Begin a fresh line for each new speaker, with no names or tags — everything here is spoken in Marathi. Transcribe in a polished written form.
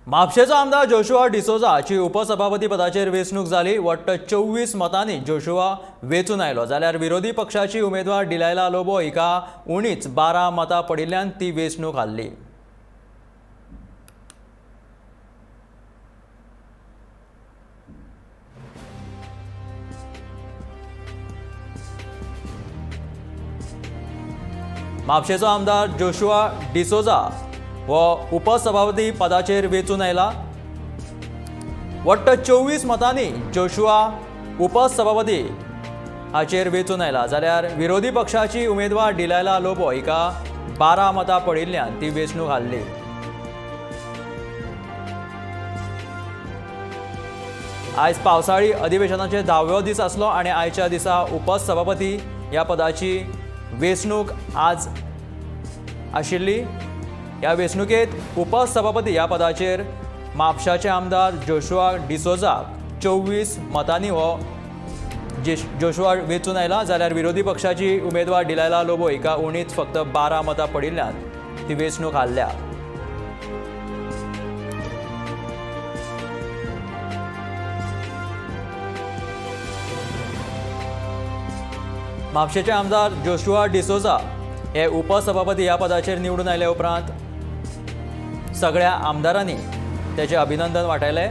म्हापशेचो आमदार जोशुआ डिसोजा हाची उपसभापती पदाचेर वेंचणूक जाली. वट्ट 24 मतांनी जोशुआ वेंचून आयलो जाल्यार विरोधी पक्षाची उमेदवार डिलायला लोबो हिका उणीच 12 मतां पडिल्ल्यान ती वेंचणूक हारली. म्हापशेचो आमदार जोशुआ डिसोजा हो उपसभापती पदाचेर वेंचून आयला. वट्ट 24 मतांनी जोशुआ उपसभापती हाचेर वेंचून आयला जाल्यार विरोधी पक्षाची उमेदवार डिलायला लोबो हिका 12 मतां पडिल्ल्यान ती वेंचणूक हारली. आयज पावसाळी अधिवेशनाचे 10वें दीस आसलो आनी आयच्या दिसा उपसभापती ह्या पदाची वेंचणूक आज आशिल्ली. ह्या वेंचणुकेंत उपसभापती ह्या पदाचेर म्हापशाचे आमदार जोशुआ डिसोजाक 24 मतांनी हो जोशुआ वेंचून आयला जाल्यार विरोधी पक्षाची उमेदवार डिलायला लोबो हिका उणीच फक्त 12 मतां पडिल्ल्यान ती वेंचणूक हारल्या. म्हापशेचे आमदार जोशुआ डिसोजा हे उपसभापती ह्या पदाचेर निवडून आयले उपरांत सगळ्या आमदारांनी त्याचे अभिनंदन वाटायले.